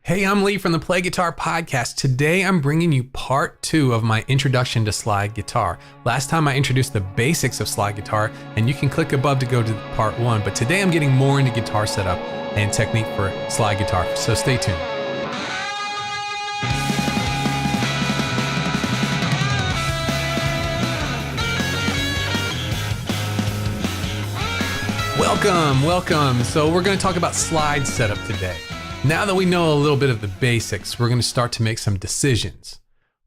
Hey, I'm Lee from the Play Guitar Podcast. Today I'm bringing you part 2 of my introduction to slide guitar. Last time I introduced the basics of slide guitar, and you can click above to go to part 1, but today I'm getting more into guitar setup and technique for slide guitar, so stay tuned. Welcome. So we're going to talk about slide setup today. Now that we know a little bit of the basics, we're going to start to make some decisions.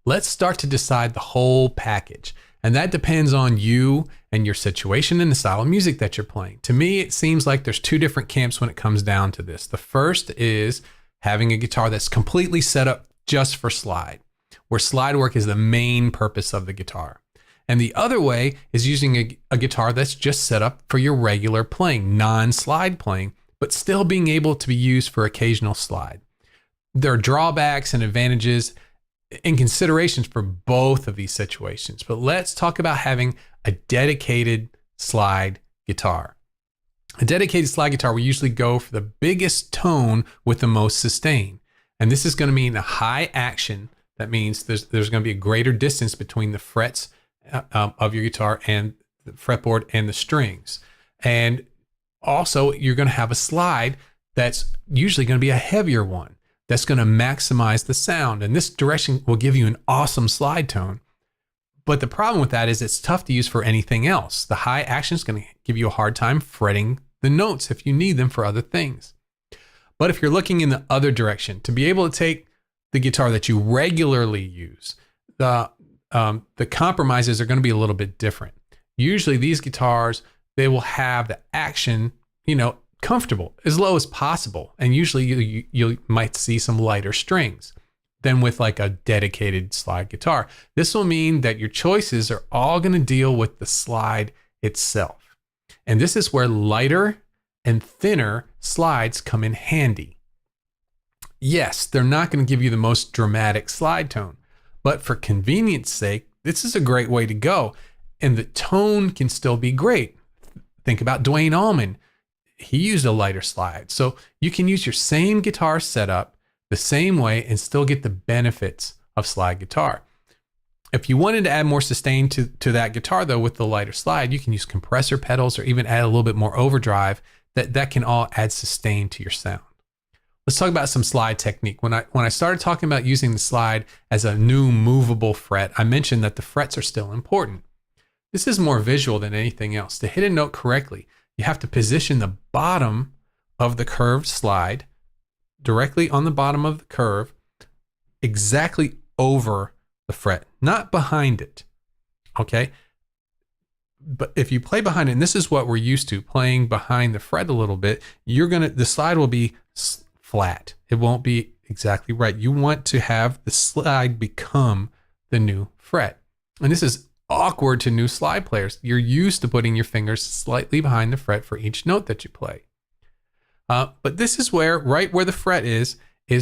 Let's start to decide the whole package. And that depends on you and your situation and the style of music that you're playing. To me, it seems like there's 2 different camps when it comes down to this. The first is having a guitar that's completely set up just for slide, where slide work is the main purpose of the guitar. And the other way is using a guitar that's just set up for your regular playing, non-slide playing, but still being able to be used for occasional slide. There are drawbacks and advantages and considerations for both of these situations, but let's talk about having a dedicated slide guitar. A dedicated slide guitar, we usually go for the biggest tone with the most sustain. And this is going to mean a high action. That means there's going to be a greater distance between the frets of your guitar and the fretboard and the strings. And also, you're going to have a slide that's usually going to be a heavier one that's going to maximize the sound. And this direction will give you an awesome slide tone. But the problem with that is it's tough to use for anything else. The high action is going to give you a hard time fretting the notes if you need them for other things. But if you're looking in the other direction, to be able to take the guitar that you regularly use, the compromises are going to be a little bit different. Usually these guitars, they will have the action, comfortable, as low as possible. And usually you might see some lighter strings than with like a dedicated slide guitar. This will mean that your choices are all going to deal with the slide itself. And this is where lighter and thinner slides come in handy. Yes, they're not going to give you the most dramatic slide tone, but for convenience sake, this is a great way to go. And the tone can still be great. Think about Dwayne Allman. He used a lighter slide. So you can use your same guitar setup the same way and still get the benefits of slide guitar. If you wanted to add more sustain to that guitar though with the lighter slide, you can use compressor pedals or even add a little bit more overdrive. That can all add sustain to your sound. Let's talk about some slide technique. When I started talking about using the slide as a new movable fret, I mentioned that the frets are still important. This is more visual than anything else. To hit a note correctly, you have to position the bottom of the curved slide directly on the bottom of the curve, exactly over the fret, not behind it. Okay? But if you play behind it, and this is what we're used to, playing behind the fret a little bit, the slide will be flat. It won't be exactly right. You want to have the slide become the new fret. And this is awkward to new slide players. You're used to putting your fingers slightly behind the fret for each note that you play. But this is where, right where the fret is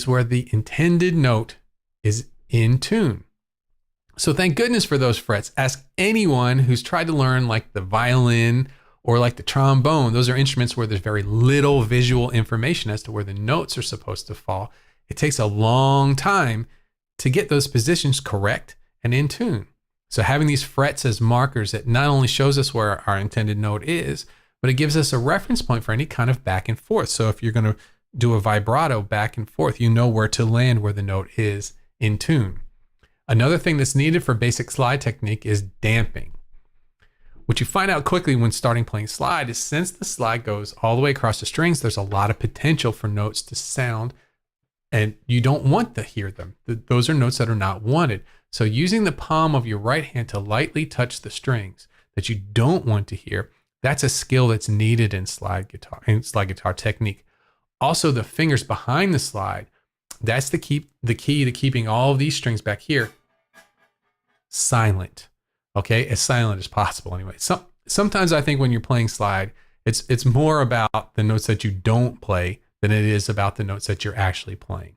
where the intended note is in tune. So thank goodness for those frets. Ask anyone who's tried to learn like the violin or like the trombone. Those are instruments where there's very little visual information as to where the notes are supposed to fall. It takes a long time to get those positions correct and in tune. So having these frets as markers, that not only shows us where our intended note is, but it gives us a reference point for any kind of back and forth. So if you're going to do a vibrato back and forth, you know where to land where the note is in tune. Another thing that's needed for basic slide technique is damping. What you find out quickly when starting playing slide is since the slide goes all the way across the strings, there's a lot of potential for notes to sound, and you don't want to hear them. Those are notes that are not wanted. So using the palm of your right hand to lightly touch the strings that you don't want to hear, that's a skill that's needed in slide guitar technique. Also, the fingers behind the slide, that's the key to keeping all of these strings back here silent. Okay, as silent as possible anyway. Sometimes I think when you're playing slide, it's more about the notes that you don't play than it is about the notes that you're actually playing.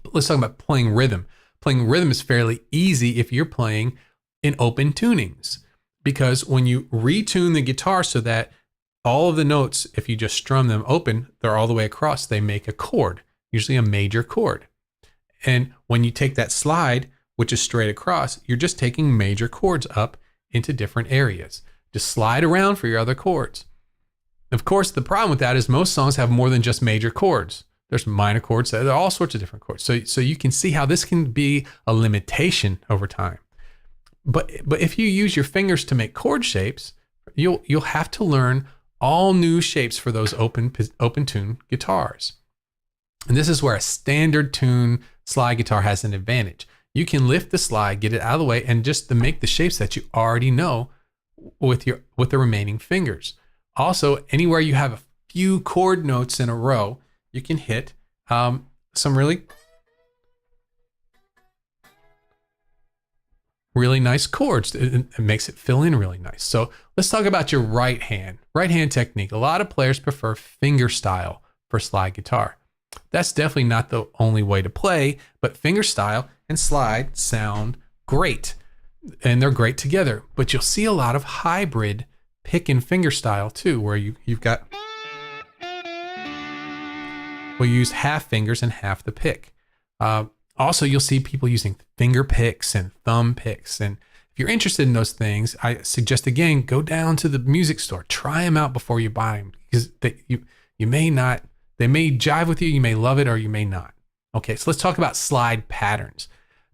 But let's talk about playing rhythm. Playing rhythm is fairly easy if you're playing in open tunings, because when you retune the guitar so that all of the notes, if you just strum them open, they're all the way across, they make a chord. usually a major chord. And when you take that slide, which is straight across, you're just taking major chords up into different areas. Just slide around for your other chords. Of course, the problem with that is most songs have more than just major chords. There's minor chords, there are all sorts of different chords. So you can see how this can be a limitation over time. But if you use your fingers to make chord shapes, you'll have to learn all new shapes for those open tune guitars. And this is where a standard tune slide guitar has an advantage. You can lift the slide, get it out of the way, and just to make the shapes that you already know with the remaining fingers. Also, anywhere you have a few chord notes in a row, you can hit some really nice chords. It makes it fill in really nice. So let's talk about your right hand technique. A lot of players prefer finger style for slide guitar. That's definitely not the only way to play, but finger style and slide sound great, and they're great together. But you'll see a lot of hybrid pick and finger style too, where you've got, we'll use half fingers and half the pick. Also, you'll see people using finger picks and thumb picks. And if you're interested in those things, I suggest, again, go down to the music store, try them out before you buy them, because you may not, they may jive with you, you may love it, or you may not. Okay, so let's talk about slide patterns.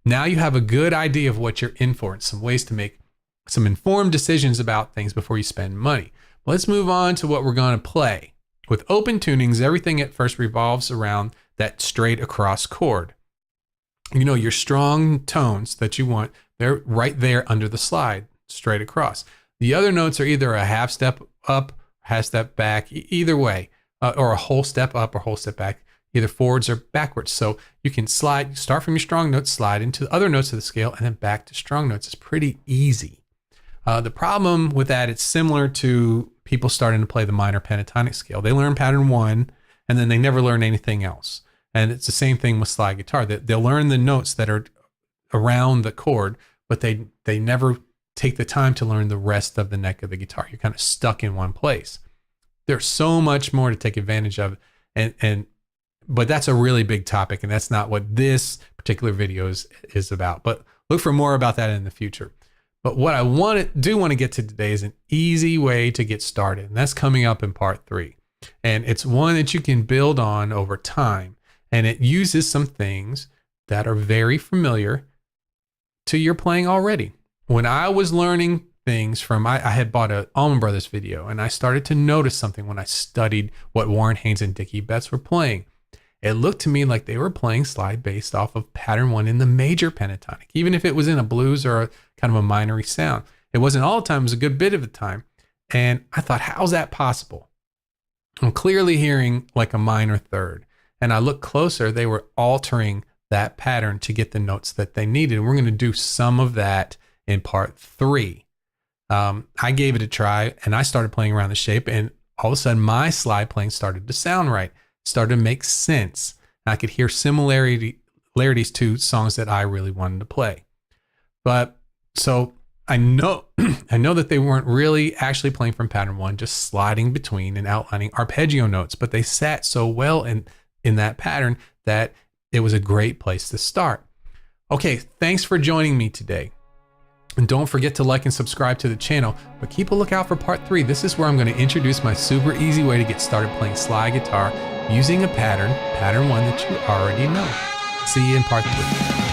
Now you have a good idea of what you're in for and some ways to make some informed decisions about things before you spend money. Let's move on to what we're going to play. With open tunings, everything at first revolves around that straight across chord. You know, your strong tones that you want, they're right there under the slide, straight across. The other notes are either a half step up, half step back, either way, or a whole step up or whole step back, either forwards or backwards. So you can start from your strong notes, slide into the other notes of the scale, and then back to strong notes. It's pretty easy. The problem with that, it's similar to people starting to play the minor pentatonic scale. They learn pattern 1, and then they never learn anything else. And it's the same thing with slide guitar. They'll learn the notes that are around the chord, but they never take the time to learn the rest of the neck of the guitar. You're kind of stuck in one place. There's so much more to take advantage of, but that's a really big topic, and that's not what this particular video is about. But look for more about that in the future. But what I do want to get to today is an easy way to get started, and that's coming up in part 3. And it's one that you can build on over time, and it uses some things that are very familiar to your playing already. When I was learning things from, I had bought a Allman Brothers video, and I started to notice something when I studied what Warren Haynes and Dickie Betts were playing. It looked to me like they were playing slide based off of pattern 1 in the major pentatonic, even if it was in a blues or a kind of a minory sound. It wasn't all the time, it was a good bit of the time. And I thought, how's that possible? I'm clearly hearing like a minor third. And I looked closer, they were altering that pattern to get the notes that they needed. And we're going to do some of that in part 3. I gave it a try, and I started playing around the shape, and all of a sudden my slide playing started to sound right, started to make sense. And I could hear similarities to songs that I really wanted to play. But so I know that they weren't really actually playing from pattern 1, just sliding between and outlining arpeggio notes, but they sat so well in that pattern that it was a great place to start. Okay, thanks for joining me today. And don't forget to like and subscribe to the channel, but keep a lookout for part 3. This is where I'm going to introduce my super easy way to get started playing slide guitar using a pattern 1 that you already know. See you in part 3.